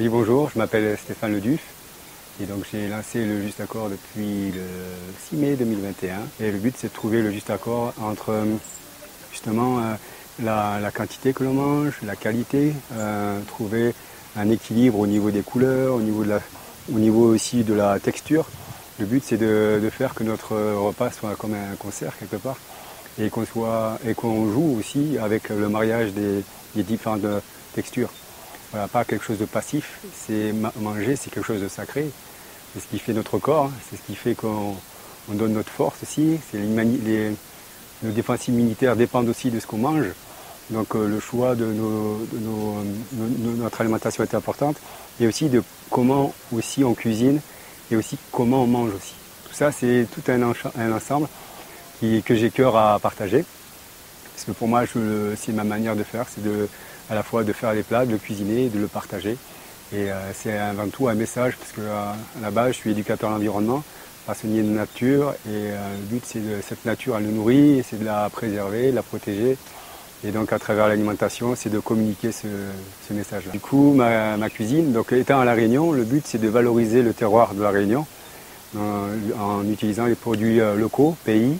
Oui, bonjour, je m'appelle Stéphane Leduf et donc j'ai lancé le Juste Accord depuis le 6 mai 2021 et le but c'est de trouver le juste accord entre justement la quantité que l'on mange, la qualité, trouver un équilibre au niveau des couleurs, au niveau aussi de la texture. Le but c'est de faire que notre repas soit comme un concert quelque part et qu'on joue aussi avec le mariage des différentes textures. Voilà, pas quelque chose de passif, c'est manger, c'est quelque chose de sacré. C'est ce qui fait notre corps, c'est ce qui fait qu'on donne notre force aussi. Nos défenses immunitaires dépendent aussi de ce qu'on mange. Donc le choix de notre alimentation est importante. Et aussi de comment aussi on cuisine et aussi comment on mange aussi. Tout ça, c'est tout un ensemble que j'ai cœur à partager. Parce que pour moi, c'est ma manière de faire, c'est à la fois de faire les plats, de le cuisiner, de le partager. Et c'est avant tout un message, parce que à la base, je suis éducateur à l'environnement, passionné de nature, et le but, c'est cette nature, elle nous nourrit, c'est de la préserver, de la protéger. Et donc, à travers l'alimentation, c'est de communiquer ce message-là. Du coup, ma cuisine, donc étant à La Réunion, le but, c'est de valoriser le terroir de La Réunion en utilisant les produits locaux, pays.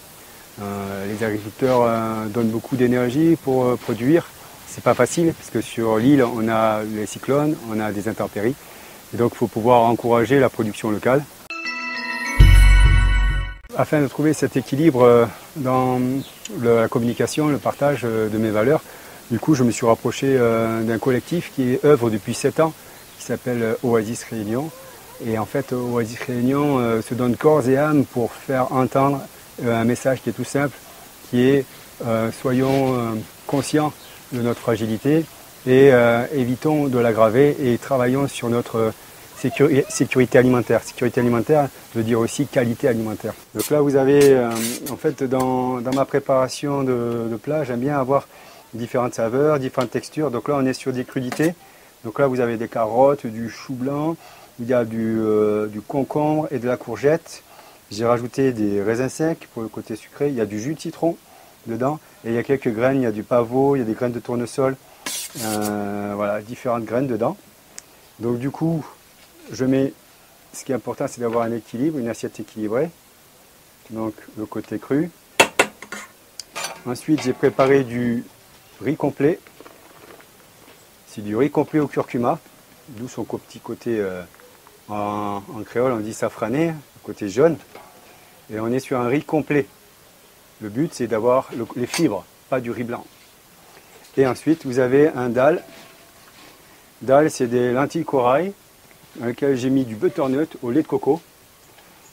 Les agriculteurs donnent beaucoup d'énergie pour produire. C'est pas facile parce que sur l'île on a les cyclones, on a des intempéries. Et donc il faut pouvoir encourager la production locale. Afin de trouver cet équilibre dans la communication, le partage de mes valeurs, du coup je me suis rapproché d'un collectif qui œuvre depuis 7 ans, qui s'appelle Oasis Réunion. Et en fait Oasis Réunion se donne corps et âme pour faire entendre un message qui est tout simple, qui est soyons conscients de notre fragilité et évitons de l'aggraver et travaillons sur notre sécurité alimentaire. Sécurité alimentaire veut dire aussi qualité alimentaire. Donc là vous avez, en fait dans ma préparation de plat, j'aime bien avoir différentes saveurs, différentes textures. Donc là on est sur des crudités. Donc là vous avez des carottes, du chou blanc, il y a du concombre et de la courgette. J'ai rajouté des raisins secs pour le côté sucré, il y a du jus de citron dedans, et il y a quelques graines, il y a du pavot, il y a des graines de tournesol, voilà, différentes graines dedans. Donc du coup, ce qui est important c'est d'avoir un équilibre, une assiette équilibrée, donc le côté cru. Ensuite j'ai préparé du riz complet, c'est du riz complet au curcuma, d'où son petit côté, en créole on dit safrané, le côté jaune. Et on est sur un riz complet. Le but, c'est d'avoir les fibres, pas du riz blanc. Et ensuite, vous avez un dal. Dal, c'est des lentilles corail, dans lesquelles j'ai mis du butternut au lait de coco.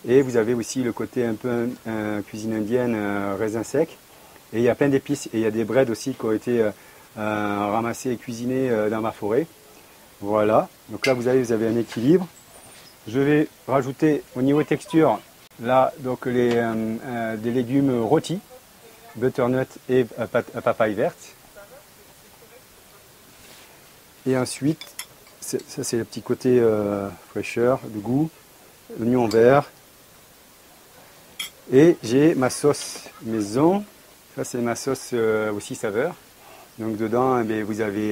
Et vous avez aussi le côté un peu cuisine indienne, raisin sec. Et il y a plein d'épices. Et il y a des breads aussi qui ont été ramassés et cuisinés dans ma forêt. Voilà. Donc là, vous avez un équilibre. Je vais rajouter au niveau texture, là, donc des légumes rôtis, butternut et papaye verte. Et ensuite, ça c'est le petit côté fraîcheur, de goût, oignon vert. Et j'ai ma sauce maison, ça c'est ma sauce aussi saveur. Donc dedans, vous avez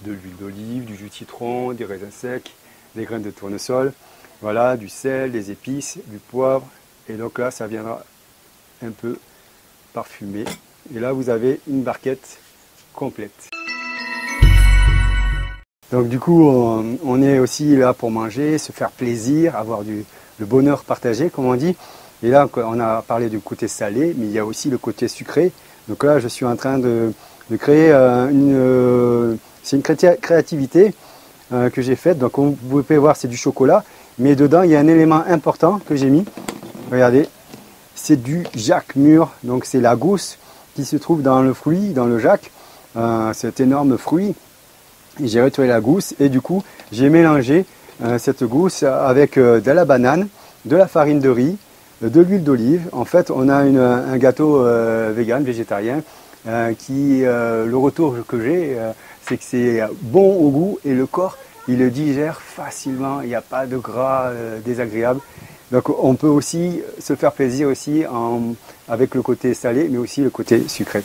de l'huile d'olive, du jus de citron, des raisins secs, des graines de tournesol. Voilà, du sel, des épices, du poivre. Et donc là, ça viendra un peu parfumé. Et là, vous avez une barquette complète. Donc du coup, on est aussi là pour manger, se faire plaisir, avoir le bonheur partagé, comme on dit. Et là, on a parlé du côté salé, mais il y a aussi le côté sucré. Donc là, je suis en train de créer c'est une créativité que j'ai faite. Donc vous pouvez voir, c'est du chocolat. Mais dedans, il y a un élément important que j'ai mis. Regardez, c'est du jack mûr. Donc c'est la gousse qui se trouve dans le fruit, dans le jack. Cet énorme fruit. J'ai retiré la gousse et du coup, j'ai mélangé cette gousse avec de la banane, de la farine de riz, de l'huile d'olive. En fait, on a un gâteau vegan, végétarien, le retour que j'ai, c'est que c'est bon au goût et le corps, il le digère facilement, il n'y a pas de gras désagréable. Donc on peut aussi se faire plaisir aussi avec le côté salé, mais aussi le côté sucré.